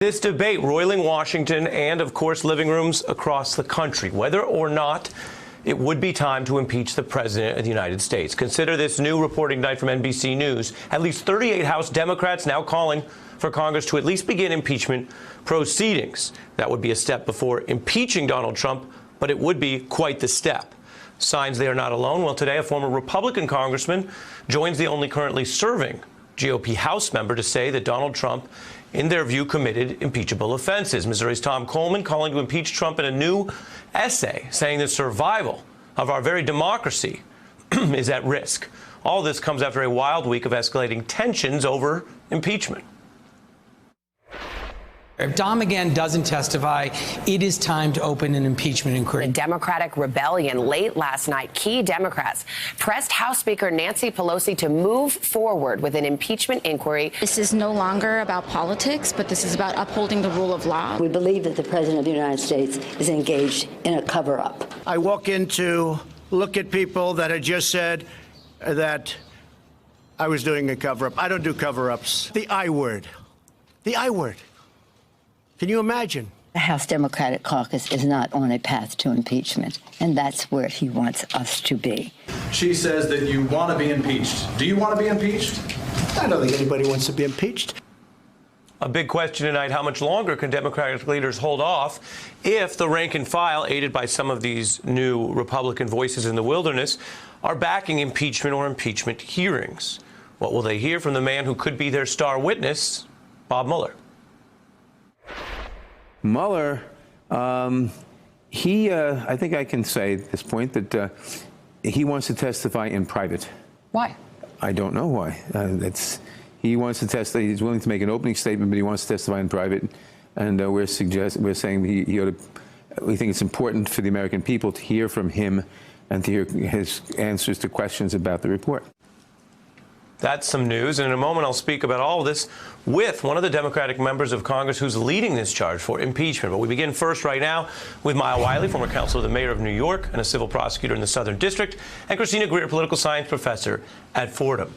This debate roiling Washington and, of course, living rooms across the country, whether or not it would be time to impeach the President of the United States. Consider this new reporting tonight from NBC News. At least 38 House Democrats now calling for Congress to at least begin impeachment proceedings. That would be a step before impeaching Donald Trump, but it would be quite the step. Signs they are not alone. Well, today, a former Republican congressman joins the only currently serving GOP House member to say that Donald Trump, in their view, committed impeachable offenses. Missouri's Tom Coleman calling to impeach Trump in a new essay, saying that survival of our very democracy is at risk. All this comes after a wild week of escalating tensions over impeachment. If Dom again doesn't testify, it is time to open an impeachment inquiry. A Democratic rebellion late last night. Key Democrats pressed House Speaker Nancy Pelosi to move forward with an impeachment inquiry. This is no longer about politics, but this is about upholding the rule of law. We believe that the President of the United States is engaged in a cover-up. I walk in to look at people that had just said that I was doing a cover-up. I don't do cover-ups. The I word. The I word. Can you imagine? The House Democratic Caucus is not on a path to impeachment, and that's where he wants us to be. She says that you want to be impeached. Do you want to be impeached? I don't think anybody wants to be impeached. A big question tonight, how much longer can Democratic leaders hold off if the rank and file, aided by some of these new Republican voices in the wilderness, are backing impeachment or impeachment hearings? What will they hear from the man who could be their star witness, Bob Mueller? Mueller, I think I can say at this point that he wants to testify in private. Why? I don't know why. He wants to testify. He's willing to make an opening statement, but he wants to testify in private. And we're saying he ought to. We think it's important for the American people to hear from him and to hear his answers to questions about the report. That's some news. And in a moment, I'll speak about all of this with one of the Democratic members of Congress who's leading this charge for impeachment. But we begin first right now with Maya Wiley, former counselor to the mayor of New York and a civil prosecutor in the Southern District, and Christina Greer, political science professor at Fordham.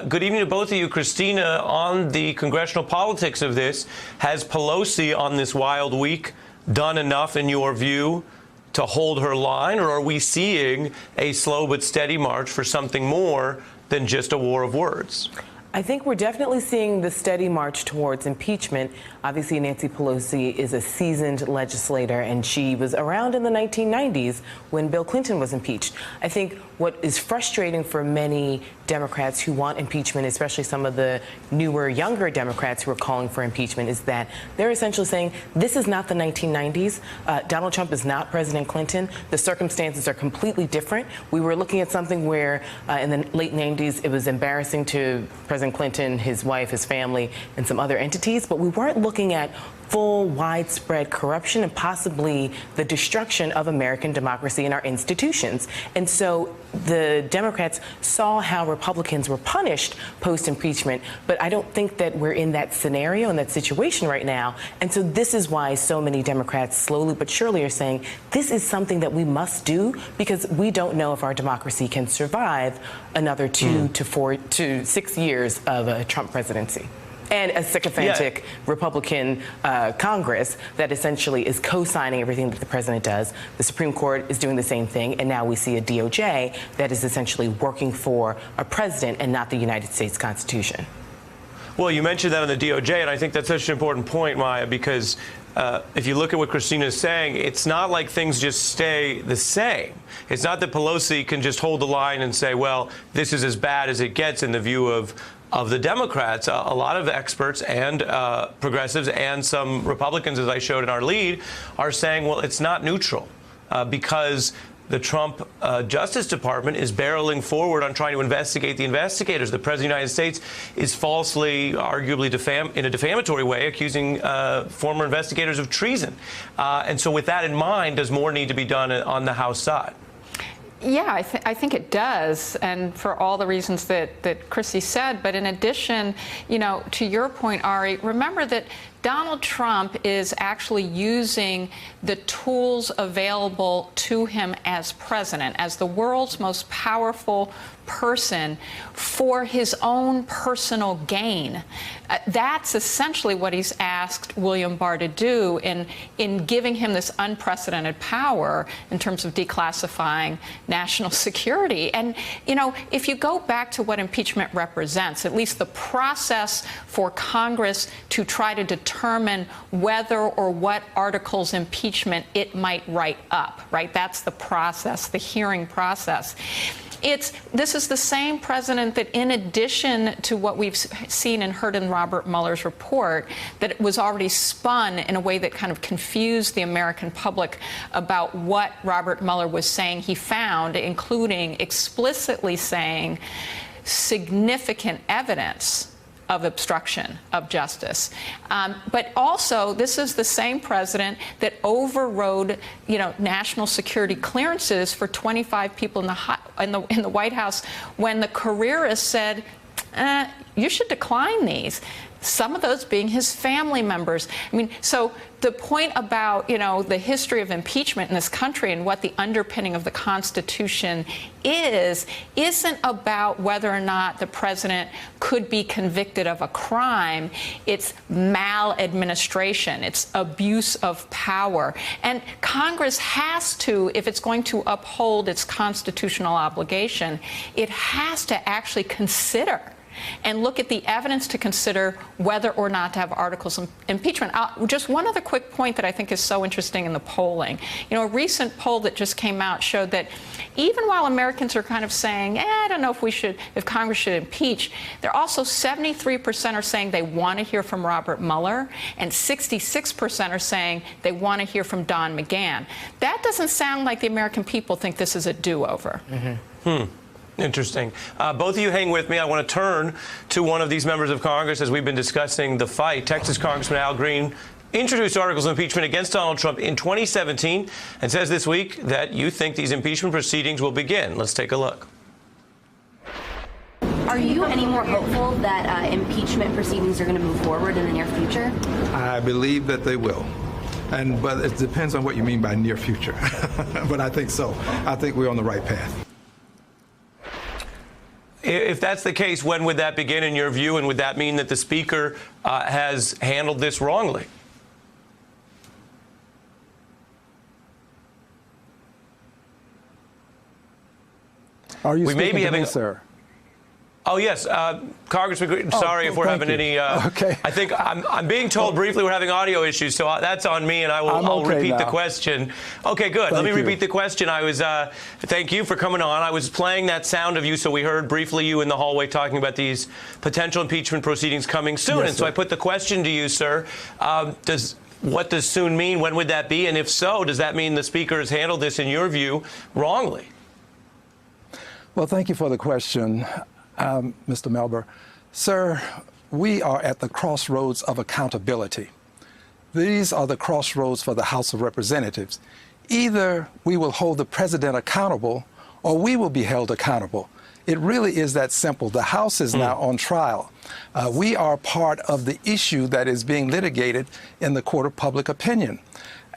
Good evening to both of you. Christina, on the congressional politics of this, has Pelosi on this wild week done enough, in your view, to hold her line, or are we seeing a slow but steady march for something more than just a war of words? I think we're definitely seeing the steady march towards impeachment. Obviously, Nancy Pelosi is a seasoned legislator, and she was around in the 1990s when Bill Clinton was impeached. I think what is frustrating for many Democrats who want impeachment, especially some of the newer, younger Democrats who are calling for impeachment, is that they're essentially saying this is not the 1990s. Donald Trump is not President Clinton. The circumstances are completely different. We were looking at something where in the late 90s it was embarrassing to President Clinton, his wife, his family, and some other entities, but we weren't looking at full, widespread corruption and possibly the destruction of American democracy and our institutions. And so the Democrats saw how Republicans were punished post-impeachment, but I don't think that we're in that scenario and that situation right now. And so this is why so many Democrats slowly but surely are saying this is something that we must do, because we don't know if our democracy can survive another 2 to 4 to 6 years of a Trump presidency. And a sycophantic Republican Congress that essentially is co-signing everything that the president does. The Supreme Court is doing the same thing, and now we see a DOJ that is essentially working for a president and not the United States Constitution. Well, you mentioned that on the DOJ, and I think that's such an important point, Maya, because if you look at what Christina is saying, it's not like things just stay the same. It's not that Pelosi can just hold the line and say, well, this is as bad as it gets in the view of the Democrats. A lot of experts and progressives and some Republicans, as I showed in our lead, are saying, well, it's not neutral because the Trump Justice Department is barreling forward on trying to investigate the investigators. The President of the United States is falsely, arguably in a defamatory way, accusing former investigators of treason. And so with that in mind, does more need to be done on the House side? Yeah, I think it does, and for all the reasons that Chrissy said. But in addition, you know, to your point, Ari, remember that Donald Trump is actually using the tools available to him as president, as the world's most powerful person, for his own personal gain. That's essentially what he's asked William Barr to do in giving him this unprecedented power in terms of declassifying national security. And, you know, if you go back to what impeachment represents, at least the process for Congress to try to determine whether or what articles impeachment it might write up, right? That's the process, the hearing process. This is the same president that, in addition to what we've seen and heard in Robert Mueller's report, that it was already spun in a way that kind of confused the American public about what Robert Mueller was saying he found, including explicitly saying significant evidence of obstruction of justice. But also, this is the same president that overrode, national security clearances for 25 people in the White House when the careerist said, you should decline these. Some of those being his family members. I mean, so the point about, the history of impeachment in this country and what the underpinning of the Constitution isn't about whether or not the president could be convicted of a crime. It's maladministration. It's abuse of power. And Congress has to, if it's going to uphold its constitutional obligation, it has to actually consider and look at the evidence to consider whether or not to have articles of impeachment. Just one other quick point that I think is so interesting in the polling. A recent poll that just came out showed that even while Americans are kind of saying, I don't know if Congress should impeach, they're also 73% are saying they want to hear from Robert Mueller, and 66% are saying they want to hear from Don McGahn. That doesn't sound like the American people think this is a do-over. Interesting. Both of you hang with me. I want to turn to one of these members of Congress as we've been discussing the fight. Texas Congressman Al Green introduced articles of impeachment against Donald Trump in 2017 and says this week that you think these impeachment proceedings will begin. Let's take a look. Are you any more hopeful that impeachment proceedings are going to move forward in the near future? I believe that they will. But it depends on what you mean by near future. But I think so. I think we're on the right path. If that's the case, when would that begin in your view? And would that mean that the Speaker has handled this wrongly? Are you we may be having, sir? Oh, yes. Congressman, sorry if we're having any. Okay. I think I'm being told briefly we're having audio issues, so that's on me, and I'll repeat the question. Okay, good. Let me repeat the question. Thank you for coming on. I was playing that sound of you, so we heard briefly you in the hallway talking about these potential impeachment proceedings coming soon. Yes, and so I put the question to you, sir. What does soon mean? When would that be? And if so, does that mean the Speaker has handled this, in your view, wrongly? Well, thank you for the question. Mr. Melber. Sir, we are at the crossroads of accountability. These are the crossroads for the House of Representatives. Either we will hold the president accountable or we will be held accountable. It really is that simple. The House is now on trial. We are part of the issue that is being litigated in the court of public opinion.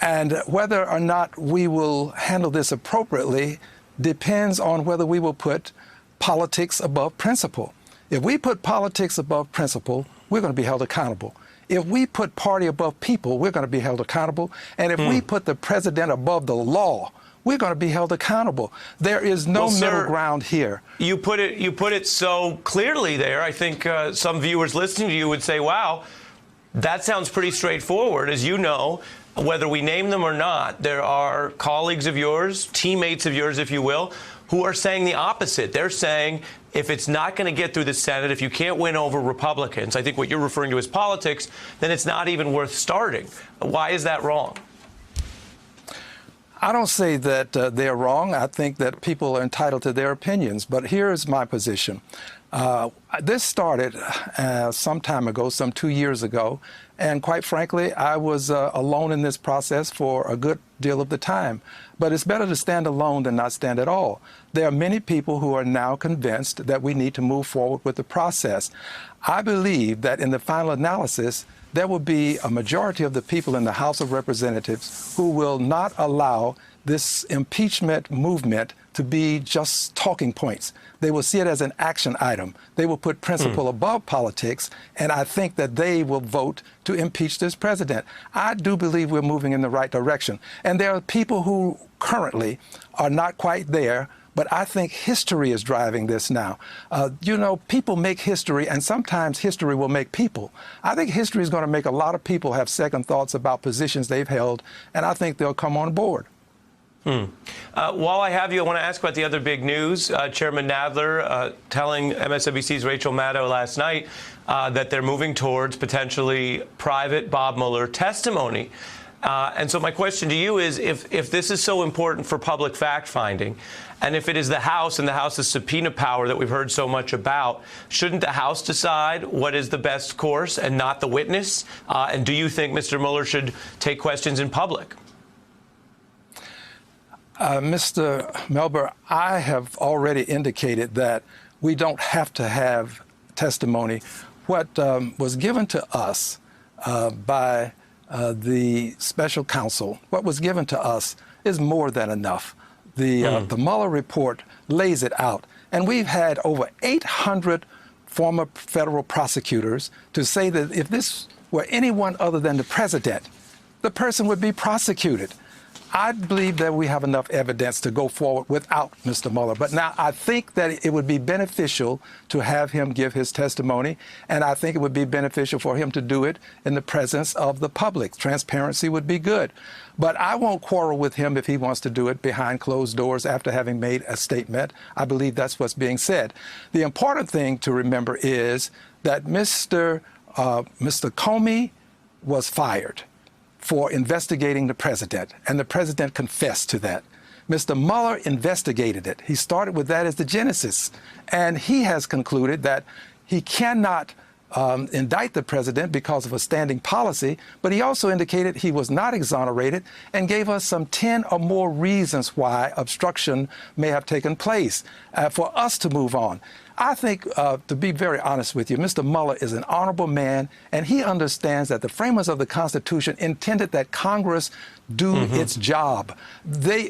And whether or not we will handle this appropriately depends on whether we will put politics above principle. If we put politics above principle, we're going to be held accountable. If we put party above people, we're going to be held accountable. And if we put the president above the law, we're going to be held accountable. There is no middle ground here. You put it so clearly there. I think some viewers listening to you would say, wow, that sounds pretty straightforward. As you know, whether we name them or not, there are colleagues of yours, teammates of yours, if you will, who are saying the opposite. They're saying if it's not going to get through the Senate, if you can't win over Republicans, I think what you're referring to as politics, then it's not even worth starting. Why is that wrong? I don't say that they're wrong. I think that people are entitled to their opinions. But here's my position. This started some time ago, some 2 years ago. And quite frankly, I was alone in this process for a good deal of the time. But it's better to stand alone than not stand at all. There are many people who are now convinced that we need to move forward with the process. I believe that in the final analysis, there will be a majority of the people in the House of Representatives who will not allow this impeachment movement to be just talking points. They will see it as an action item. They will put principle above politics, and I think that they will vote to impeach this president. I do believe we're moving in the right direction. And there are people who currently are not quite there, but I think history is driving this now. You know, people make history, and sometimes history will make people. I think history is going to make a lot of people have second thoughts about positions they've held, and I think they'll come on board. While I have you, I want to ask about the other big news. Chairman Nadler telling MSNBC's Rachel Maddow last night that they're moving towards potentially private Bob Mueller testimony. And so my question to you is, if this is so important for public fact-finding, and if it is the House and the House's subpoena power that we've heard so much about, shouldn't the House decide what is the best course and not the witness? And do you think Mr. Mueller should take questions in public? Mr. Melber, I have already indicated that we don't have to have testimony. What was given to us by the special counsel, what was given to us is more than enough. The Mueller report lays it out. And we've had over 800 former federal prosecutors to say that if this were anyone other than the president, the person would be prosecuted. I believe that we have enough evidence to go forward without Mr. Mueller. But now I think that it would be beneficial to have him give his testimony, and I think it would be beneficial for him to do it in the presence of the public. Transparency would be good. But I won't quarrel with him if he wants to do it behind closed doors after having made a statement. I believe that's what's being said. The important thing to remember is that Mr. Comey was fired for investigating the president, and the president confessed to that. Mr. Mueller investigated it. He started with that as the genesis, and he has concluded that he cannot indict the president because of a standing policy, but he also indicated he was not exonerated and gave us some 10 or more reasons why obstruction may have taken place for us to move on. I think, to be very honest with you, Mr. Mueller is an honorable man, and he understands that the framers of the Constitution intended that Congress do its job.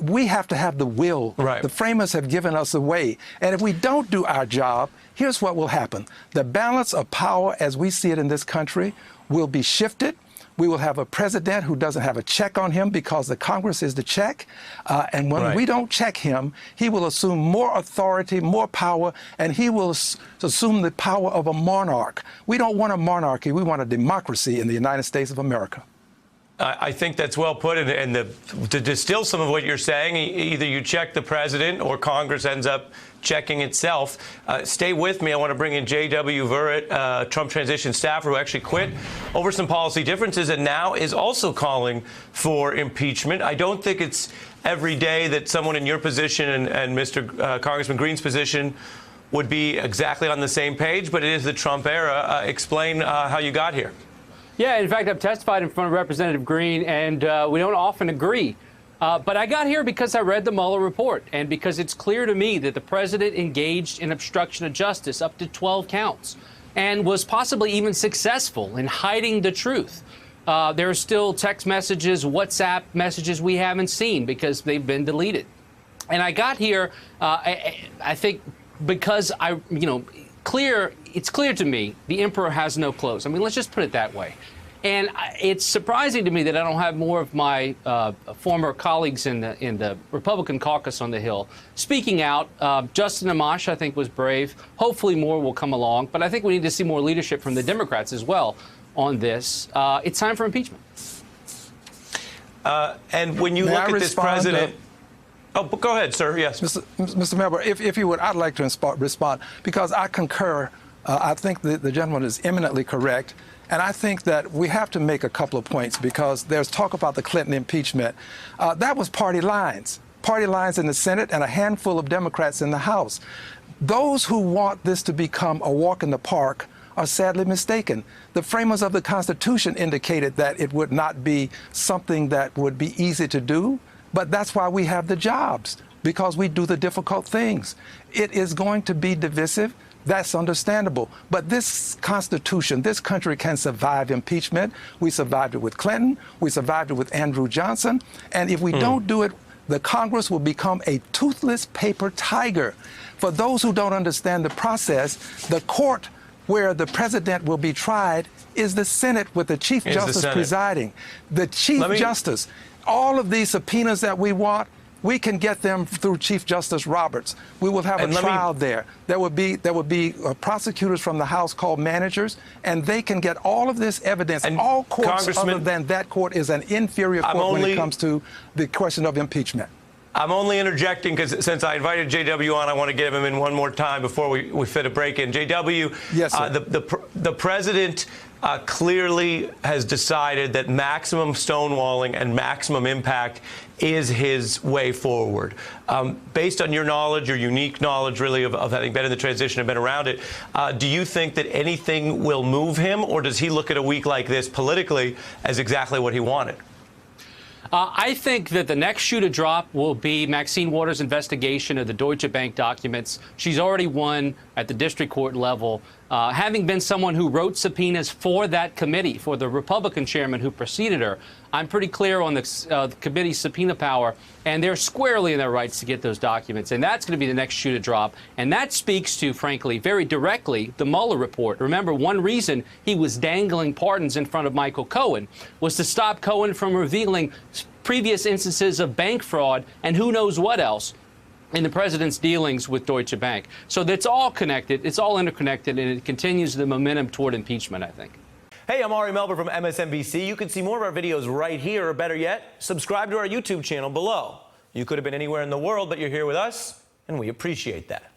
We have to have the will. Right. The framers have given us a way. And if we don't do our job, here's what will happen. The balance of power as we see it in this country will be shifted. We will have a president who doesn't have a check on him because the Congress is the check. And when we don't check him, he will assume more authority, more power, and he will assume the power of a monarch. We don't want a monarchy. We want a democracy in the United States of America. I think that's well put. And to distill some of what you're saying, either you check the president or Congress ends up checking itself. Stay with me. I want to bring in J.W. Verrett, Trump transition staffer who actually quit over some policy differences and now is also calling for impeachment. I don't think it's every day that someone in your position and Mr. Congressman Green's position would be exactly on the same page, but it is the Trump era. Explain how you got here. Yeah, in fact, I've testified in front of Representative Green, and we don't often agree. But I got here because I read the Mueller report, and because it's clear to me that the president engaged in obstruction of justice up to 12 counts and was possibly even successful in hiding the truth. There are still text messages, WhatsApp messages we haven't seen because they've been deleted. And I got here, I think, because it's clear to me the emperor has no clothes. I mean, let's just put it that way. And it's surprising to me that I don't have more of my former colleagues in the Republican caucus on the Hill speaking out. Justin Amash, I think, was brave. Hopefully more will come along. But I think we need to see more leadership from the Democrats as well on this. It's time for impeachment. And when you look at this president... Oh, go ahead, sir. Yes. Mr. Melber, if you would, I'd like to respond because I concur. I think the gentleman is eminently correct. And I think that we have to make a couple of points because there's talk about the Clinton impeachment. That was party lines in the Senate and a handful of Democrats in the House. Those who want this to become a walk in the park are sadly mistaken. The framers of the Constitution indicated that it would not be something that would be easy to do. But that's why we have the jobs, because we do the difficult things. It is going to be divisive. That's understandable. But this Constitution, this country can survive impeachment. We survived it with Clinton. We survived it with Andrew Johnson. And if we don't do it, the Congress will become a toothless paper tiger. For those who don't understand the process, the court where the president will be tried is the Senate with the Chief Justice presiding. The Chief Justice, all of these subpoenas that we want, we can get them through Chief Justice Roberts. We will have a trial there. There would be prosecutors from the House called managers, and they can get all of this evidence. And all courts other than that court is an inferior court when it comes to the question of impeachment. I'm only interjecting because since I invited JW on, I want to get him in one more time before we fit a break in. JW, yes, sir. The president clearly has decided that maximum stonewalling and maximum impact is his way forward. Based on your knowledge, your unique knowledge, really, of having been in the transition and been around it, do you think that anything will move him, or does he look at a week like this politically as exactly what he wanted? I think that the next shoe to drop will be Maxine Waters' investigation of the Deutsche Bank documents. She's already won at the district court level, having been someone who wrote subpoenas for that committee, for the Republican chairman who preceded her. I'm pretty clear on the committee's subpoena power, and they're squarely in their rights to get those documents. And that's going to be the next shoe to drop. And that speaks to, frankly, very directly, the Mueller report. Remember, one reason he was dangling pardons in front of Michael Cohen was to stop Cohen from revealing previous instances of bank fraud and who knows what else in the president's dealings with Deutsche Bank. So that's all connected. It's all interconnected, and it continues the momentum toward impeachment, I think. Hey, I'm Ari Melber from MSNBC. You can see more of our videos right here, or better yet, subscribe to our YouTube channel below. You could have been anywhere in the world, but you're here with us, and we appreciate that.